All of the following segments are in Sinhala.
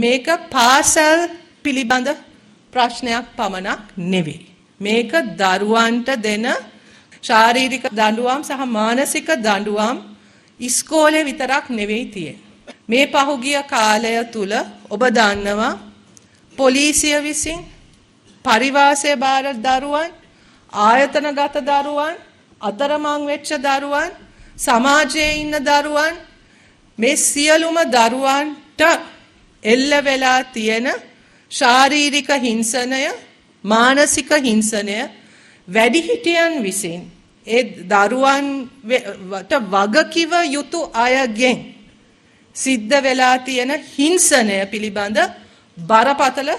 මේක පාසල් පිළිබඳ ප්‍රශ්නයක් පමණක් නෙවෙයි. මේක දරුවන්ට දෙන ශාරීරික දඬුවම් සහ මානසික දඬුවම් ඉස්කෝලේ විතරක් නෙවෙයි තියෙන්නේ. මේ පහුගිය කාලය තුල ඔබ දන්නවා පොලිසිය විසින් පරිවාසය බාර දරුවන්, ආයතනගත දරුවන්, අතරමං වෙච්ච දරුවන්, සමාජයේ ඉන්න දරුවන් මේ සියලුම දරුවන්ට එල්ල වෙලා තියෙන ශාරීරික හිංසනය, මානසික හිංසනය වැඩිහිටියන් විසින් ඒ දරුවන්ට වගකිව යුතු අයගෙන් සිද්ධ වෙලා තියෙන හිංසනය පිළිබඳ බරපතල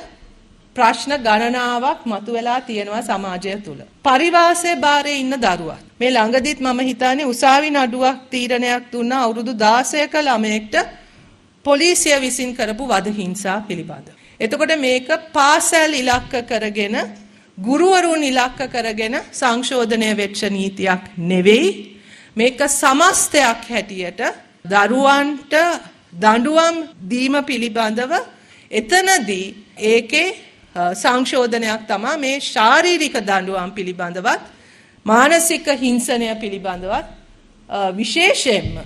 ප්‍රශ්න ගණනාවක් මතුවලා තියෙනවා සමාජය තුල. පරිවාසයේ බාරේ ඉන්න දරුවා. මේ ළඟදිත් මම හිතන්නේ උසාවි නඩුවක් තීරණයක් දුන්නා අවුරුදු 16ක ළමයෙක්ට පොලිසිය විසින් කරපු වද හිංසා පිළිබඳ. එතකොට මේක පාසල් ඉලක්ක කරගෙන ගුරුවරුන් ඉලක්ක කරගෙන සංශෝධනය වෙච්ච නීතියක් නෙවෙයි. මේක සමස්තයක් හැටියට දරුවන්ට දඬුවම් දීම පිළිබඳව එතනදී ඒකේ සංශෝධනයක් තමයි මේ ශාරීරික දඬුවම් පිළිබඳවත් මානසික හිංසනය පිළිබඳවත් විශේෂයෙන්ම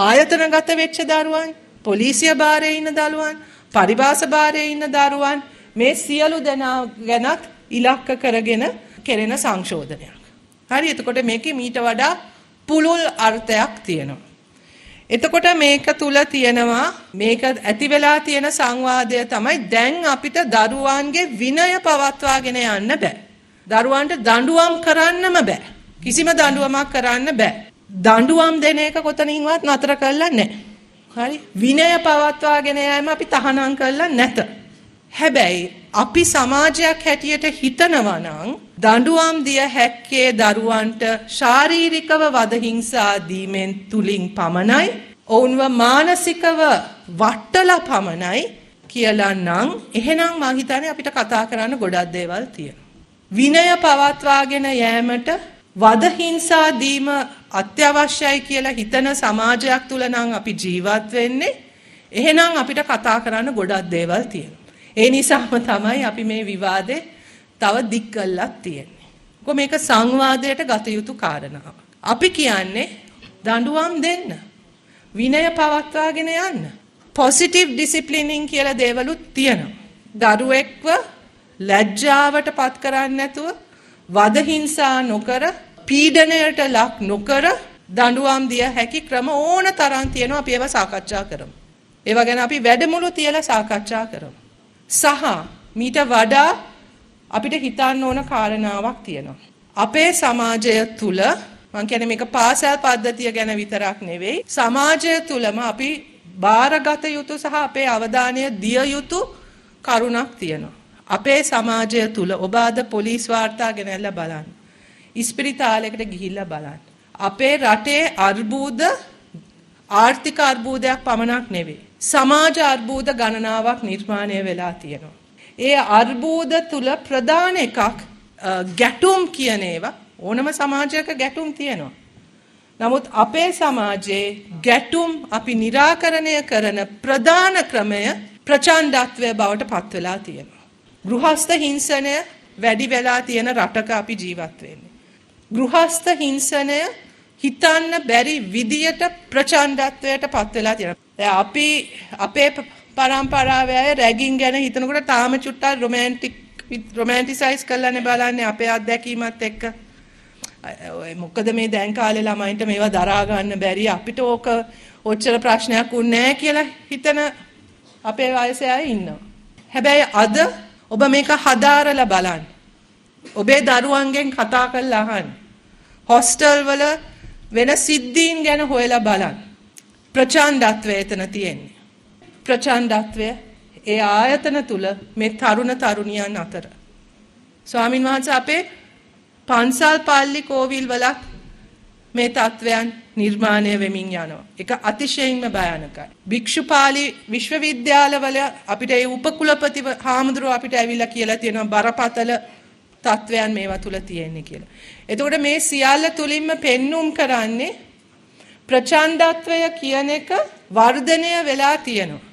ආයතනගත වෙච්ච දරුවන්, පොලිසිය බාරේ ඉන්න දරුවන්, පරිවාස බාරේ ඉන්න දරුවන් මේ සියලු දෙනා ගැනත් ඉලක්ක කරගෙන කෙරෙන සංශෝධනයක්. හරි, එතකොට මේකේ මීට වඩා පුළුල් අර්ථයක් තියෙනවා. එතකොට මේක තුල තියෙනවා මේක ඇති වෙලා තියෙන සංවාදය තමයි දැන් අපිට දරුවන්ගේ විනය පවත්වාගෙන යන්න බෑ. දරුවන්ට දඬුවම් කරන්නම බෑ. කිසිම දඬුවමක් කරන්න බෑ. දඬුවම් දෙන එක කොතනින්වත් නතර කරලා නැහැ. හරි, විනය පවත්වාගෙන යෑම අපි තහනම් කරලා නැත. හැබැයි අපි සමාජයක් හැටියට හිතනවා නම් දඬුවම් දිය හැක්කේ දරුවන්ට ශාරීරිකව වද හිංසා දීමෙන් තුලින් පමණයි, ඔවුන්ව මානසිකව වට්ටලා පමණයි කියලා නම් එහෙනම් මම හිතන්නේ අපිට කතා කරන්න ගොඩක් දේවල් තියෙනවා. විනය පවත්වාගෙන යෑමට වද හිංසා දීම අත්‍යවශ්‍යයි කියලා හිතන සමාජයක් තුල නම් අපි ජීවත් වෙන්නේ. එහෙනම් අපිට කතා කරන්න ගොඩක් දේවල් තියෙනවා. ඒ නිසාම තමයි අපි මේ විවාදේ තව දික් කළක් තියෙන්නේ. මේක සංවාදයට ගත යුතු කාරණාවක්. අපි කියන්නේ දඬුවම් දෙන්න. විනය පවත්වාගෙන යන්න. පොසිටිව් ඩිසිප්ලිනින් කියලා දේවලුත් තියෙනවා. දරුවෙක්ව ලැජ්ජාවට පත් කරන්නේ නැතුව, වද හිංසා නොකර, පීඩනයට ලක් නොකර දඬුවම් දිය හැකි ක්‍රම ඕන තරම් තියෙනවා. අපි ඒවා සාකච්ඡා කරමු. ඒවා ගැන අපි වැඩමුළු තියලා සාකච්ඡා කරමු. සහ මීට වඩා අපිට හිතන්න ඕන කාරණාවක් තියෙනවා. අපේ සමාජය තුල මම කියන්නේ මේක පාසල් පද්ධතිය ගැන විතරක් නෙවෙයි, සමාජය තුලම අපි බාරගත යුතු සහ අපේ අවධානය දිය යුතු කරුණක් තියෙනවා. අපේ සමාජය තුල ඔබ අද පොලිස් වාර්තා ගෙනල්ලා බලන්න. ඉස්පිරිතාලයකට ගිහිල්ලා බලන්න. අපේ රටේ අර්බුද ආර්ථික අර්බුදයක් පමණක් නෙවෙයි, සමාජ අර්බුද ගණනාවක් නිර්මාණය වෙලා තියෙනවා. ඒ අර්බුද තුල ප්‍රධාන එකක් ගැටුම් කියන ඒවා. ඕනම සමාජයක ගැටුම් තියෙනවා. නමුත් අපේ සමාජයේ ගැටුම් අපි निराකරණය කරන ප්‍රධාන ක්‍රමය ප්‍රචණ්ඩත්වය බවට පත් වෙලා තියෙනවා. ගෘහස්ත හිංසනය වැඩි වෙලා තියෙන රටක අපි ජීවත් වෙන්නේ. ගෘහස්ත හිංසනය හිතන්න බැරි විදියට ප්‍රචණ්ඩත්වයට පත් වෙලා තියෙනවා. දැන් අපි අපේ පරම්පරාවේ අය රැගින් ගැන හිතනකොට තාම චුට්ටක් රොමැන්ටිසයිස් කරලානේ බලන්නේ අපේ අත්දැකීමත් එක්ක. මොකද මේ දැන් කාලේ ළමයින්ට මේවා දරා ගන්න බැරි, අපිට ඕක ඔච්චර ප්‍රශ්නයක් උන්නේ නැහැ කියලා හිතන අපේ වයසේ අය ඉන්නවා. හැබැයි අද ඔබ මේක හදාරලා බලන්න. ඔබේ දරුවන්ගෙන් කතා කරලා අහන්න. හොස්ටල් වල වෙන සිද්ධීන් ගැන හොයලා බලන්න. ප්‍රචණ්ඩත්වය එතන තියෙන්නේ. ප්‍රචණ්ඩත්වය ඒ ආයතන තුල මේ තරුණ තරුණියන් අතර. ස්වාමින් වහන්සේ අපේ පන්සල් පල්ලි කෝවිල් වලත් මේ තත්වයන් නිර්මාණය වෙමින් යනවා. ඒක අතිශයින්ම භයානකයි. භික්ෂුපාලි විශ්වවිද්‍යාලවල අපිට ඒ උපකුලපති හාමුදුරුවෝ අපිට ඇවිල්ලා කියලා තියෙනවා බරපතල තත්වයන් මේවා තුල තියෙන්නේ කියලා. එතකොට මේ සියල්ල තුලින්ම පෙන්눔 කරන්නේ ප්‍රචණ්ඩත්වය කියන එක වර්ධනය වෙලා තියෙනවා.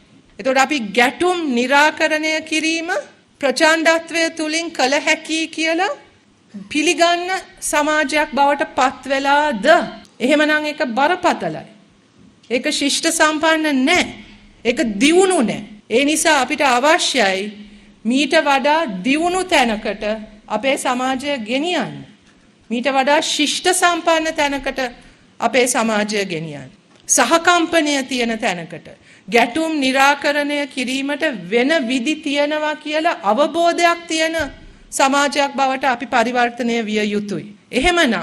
එතකොට අපි ගැටුම් निराකරණය කිරීම ප්‍රචණ්ඩත්වය තුලින් කළ හැකි කියලා පිළිගන්න සමාජයක් බවට පත් වෙලාද? එහෙමනම් ඒක බරපතලයි. ඒක ශිෂ්ට සම්පන්න නැහැ. ඒක දියුණු නැහැ. ඒ නිසා අපිට අවශ්‍යයි මීට වඩා දියුණු තැනකට අපේ සමාජය ගෙනියන්න. මීට වඩා ශිෂ්ට සම්පන්න තැනකට අපේ සමාජය ගෙනියන්න. සහකම්පනය තියෙන තැනකට ගැටුම් निराකරණය කිරීමට වෙන විදි තියනවා කියලා අවබෝධයක් තියෙන සමාජයක් බවට අපි පරිවර්තනය විය යුතුයි. එහෙමනම්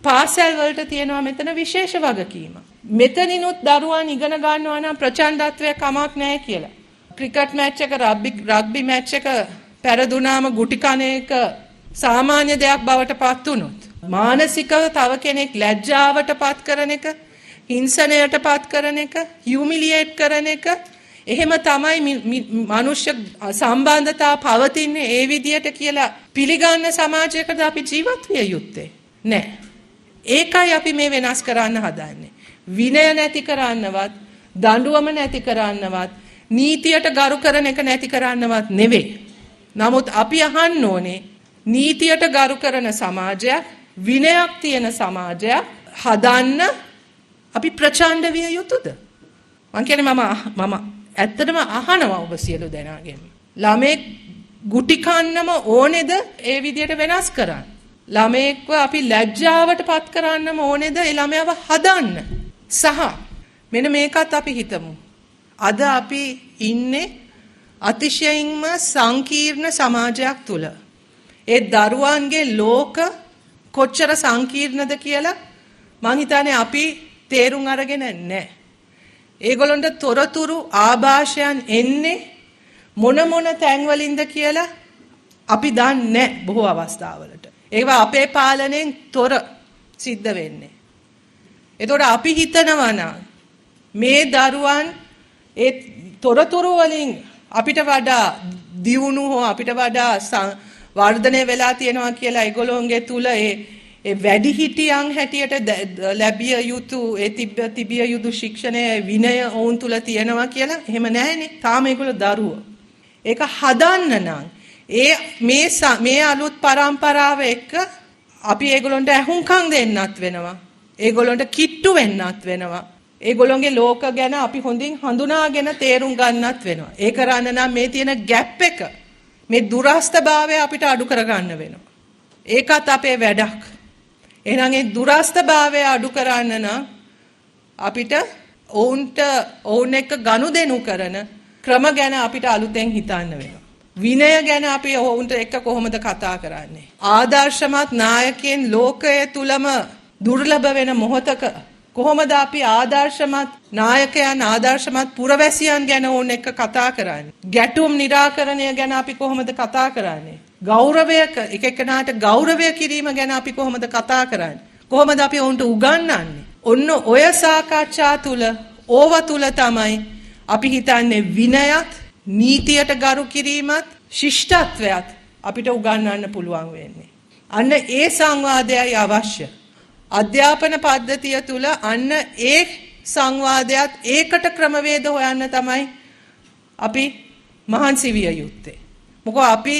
පාසල් වලට තියෙනවා මෙතන විශේෂ වගකීමක්. මෙතනිනුත් දරුවන් ඉගෙන ගන්නවා නම් ප්‍රචණ්ඩත්වය කමක් නැහැ කියලා. ක්‍රිකට් මැච් එක රග්බි මැච් එක පෙරදුනාම ගුටි කන එක සාමාන්‍ය දෙයක් බවට පත් වුණොත් මානසිකව තව කෙනෙක් ලැජ්ජාවට පත් කරන එක, හිංසනයට පත් කරන එක, හියුමිලියේට් කරන එක, එහෙම තමයි මනුෂ්‍ය සම්බන්ධතා පවතින්නේ ඒ විදියට කියලා පිළිගන්න සමාජයකට අපි ජීවත් විය යුත්තේ නෑ. ඒකයි අපි මේ වෙනස් කරන්න හදන්නේ. විනය නැති කරන්නවත්, දඬුවම නැති කරන්නවත්, නීතියට ගරු කරන එක නැති කරන්නවත් නෙවෙයි. නමුත් අපි අහන්න ඕනේ නීතියට ගරු කරන සමාජයක්, විනයක් තියෙන සමාජයක් හදන්න අපි ප්‍රචණ්ඩ විය යුතුද? මං කියන්නේ මම ඇත්තටම අහනවා ඔබ සියලු දෙනාගෙන්. ළමෙක් ගුටි කන්නම ඕනේද ඒ විදියට වෙනස් කරන්න? ළමෙක්ව අපි ලැජ්ජාවට පත් කරන්නම ඕනේද ඒ ළමයාව හදන්න? සහ මෙන්න මේකත් අපි හිතමු. අද අපි ඉන්නේ අතිශයින්ම සංකීර්ණ සමාජයක් තුල. ඒ දරුවන්ගේ ලෝක කොච්චර සංකීර්ණද කියලා මං හිතන්නේ අපි තේරුම් අරගෙන නැහැ. ඒගොල්ලන්ට තොරතුරු ආభాෂයන් එන්නේ මොන තැන්වලින්ද කියලා අපි දන්නේ නැහැ බොහෝ අවස්ථාවලට. ඒවා අපේ පාලනයෙන් තොර සිද්ධ වෙන්නේ. එතකොට අපි හිතනවා නම් මේ දරුවන් ඒ තොරතුරු වලින් අපිට වඩා දියුණු හෝ අපිට වඩා වර්ධනය වෙලා තියෙනවා කියලා ඒගොල්ලෝන්ගේ තුල ඒ වැඩිහිටියන් හැටියට ලැබිය යුතු ඒ තිබිය යුතු ශික්ෂණය විනය ඔවුන් තුල තියෙනවා කියලා එහෙම නැහැනේ. තාම ඒගොල්ලෝ දරුවෝ. ඒක හදන්න නම් මේ අලුත් පරම්පරාව එක්ක අපි ඒගොල්ලන්ට ඇහුම්කන් දෙන්නත් වෙනවා. ඒගොල්ලන්ට කිට්ටු වෙන්නත් වෙනවා. ඒගොල්ලන්ගේ ලෝක ගැන අපි හොඳින් හඳුනාගෙන තේරුම් ගන්නත් වෙනවා. ඒ කරන්න නම් මේ තියෙන ગેප් එක, මේ දුරස්තභාවය අපිට අඩු කරගන්න වෙනවා. ඒකත් අපේ වැඩක්. එහෙනම් ඒ දුරස්තභාවය අඩු කරන්න නම් අපිට ඔවුන් එක්ක ගනුදෙනු කරන ක්‍රම ගැන අපිට අලුතෙන් හිතන්න වෙනවා. විනය ගැන අපි ඔවුන්ට එක්ක කොහොමද කතා කරන්නේ? ආදර්ශමත් නායකයන් ලෝකයේ තුලම දුර්ලභ වෙන මොහොතක කොහොමද අපි ආදර්ශමත් නායකයන්, ආදර්ශමත් පුරවැසියන් ගැන ඔවුන් එක්ක කතා කරන්නේ? ගැටුම් निराකරණය ගැන අපි කොහොමද කතා කරන්නේ? ගෞරවය එකෙක්කනාට ගෞරවය කිරීම ගැන අපි කොහොමද කතා කරන්නේ? කොහොමද අපි ඔවුන්ට උගන්වන්නේ? ඔන්න ඔය සාකච්ඡා තුල ඕව තුල තමයි අපි හිතන්නේ විනයත්, නීතියට ගරු කිරීමත්, ශිෂ්ටත්වයත් අපිට උගන්වන්න පුළුවන් වෙන්නේ. අන්න ඒ සංවාදයයි අවශ්‍ය. අධ්‍යාපන පද්ධතිය තුල අන්න ඒ සංවාදයත් ඒකට ක්‍රමවේද හොයන්න තමයි අපි මහන්සි විය යුත්තේ. මොකද අපි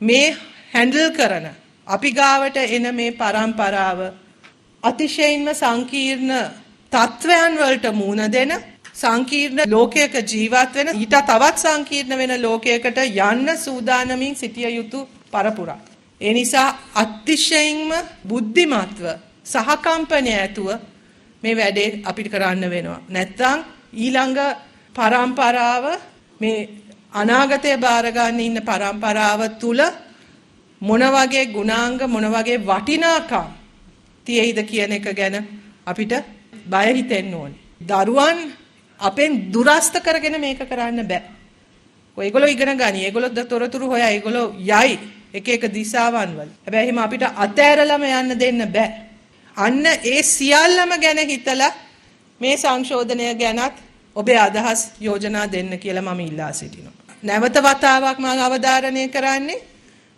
මේ හැන්ඩල් කරන අපි ගාවට එන මේ පරම්පරාව අතිශයින්ම සංකීර්ණ තත්වයන් වලට මුහුණ දෙන, සංකීර්ණ ලෝකයක ජීවත් වෙන, ඊට තවත් සංකීර්ණ වෙන ලෝකයකට යන්න සූදානමින් සිටිය යුතු පරපුරක්. ඒ නිසා අතිශයින්ම බුද්ධිමත්ව සහකම්පනය ඇතුව මේ වැඩේ අපිට කරන්න වෙනවා. නැත්තම් ඊළඟ පරම්පරාව මේ අනාගතය බාර ගන්න ඉන්න පරම්පරාව තුල මොන වගේ ගුණාංග, මොන වගේ වටිනාකම් තියෙයිද කියන එක ගැන අපිට බය හිතෙන්න ඕනේ. දරුවන් අපෙන් දුරස්ත කරගෙන මේක කරන්න බෑ. ඔයගොල්ලෝ ඉගෙන ගනි. ඒගොල්ලෝ තොරතුරු හොයා ඒගොල්ලෝ යයි එක දිශාවන් වල. හැබැයි එහෙම අපිට අතෑරලම යන්න දෙන්න බෑ. අන්න ඒ සියල්ලම ගැන හිතලා මේ සංශෝධනය ගැනත් ඔබේ අදහස් යෝජනා දෙන්න කියලා මම ඉල්ලා සිටිනවා. නැවත වතාවක් මම අවධාරණය කරන්නේ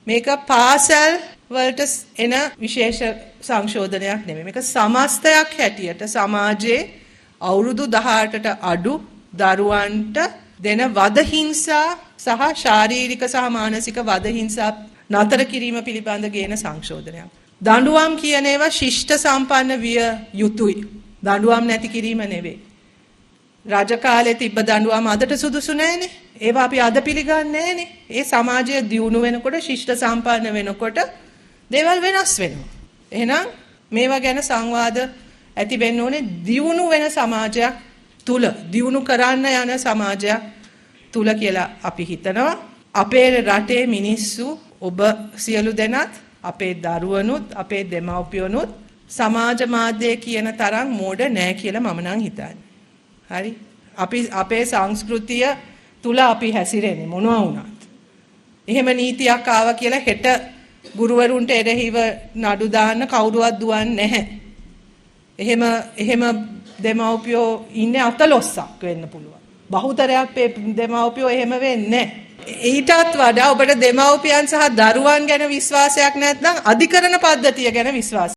මේක පාසල් වලට එන විශේෂ සංශෝධනයක් නෙමෙයි. මේක සමස්තයක් හැටියට සමාජයේ අවුරුදු 18ට අඩු දරුවන්ට දෙන වද හිංසා සහ ශාරීරික සහ මානසික වද හිංසා නතර කිරීම පිළිබඳ ගේන සංශෝධනයක්. දඬුවම් කියන ඒවා ශිෂ්ට සම්පන්න විය යුතුයි. දඬුවම් නැති කිරීම නෙවෙයි. රජ කාලේ තිබ්බ දඬුවම් අදට සුදුසු නැහැනේ. ඒවා අපි අද පිළිගන්නේ නැහැනේ. ඒ සමාජය දියුණු වෙනකොට ශිෂ්ට සම්පන්න වෙනකොට දේවල් වෙනස් වෙනවා. එහෙනම් මේවා ගැන සංවාද ඇති වෙන්න ඕනේ දියුණු වෙන සමාජයක් තුල දියුණු කරන්න යන සමාජයක් තුල කියලා අපි හිතනවා. අපේ රටේ මිනිස්සු ඔබ සියලු දෙනාත් අපේ දරුවනුත් අපේ දෙමව්පියනුත් සමාජ මාධ්‍යයේ කියන තරම් මෝඩ නෑ කියලා මම නම් හිතන්නේ. හරි? අපි අපේ සංස්කෘතිය තුල අපි හැසිරෙන්නේ මොනවා වුණත්. එහෙම නීතියක් ආවා කියලා හෙට ගුරුවරුන්ට එරෙහිව නඩු දාන්න කවුරුවත් දුවන්නේ නැහැ. එහෙම දෙමව්පියෝ ඉන්නේ අතලොස්සක් වෙන්න පුළුවන්. බහුතරයක් දෙමව්පියෝ එහෙම වෙන්නේ නැහැ. ඊටත් වඩා ඔබට දෙමව්පියන් සහ දරුවන් ගැන විශ්වාසයක් නැත්නම් අධිකරණ පද්ධතිය ගැන විශ්වාසයක්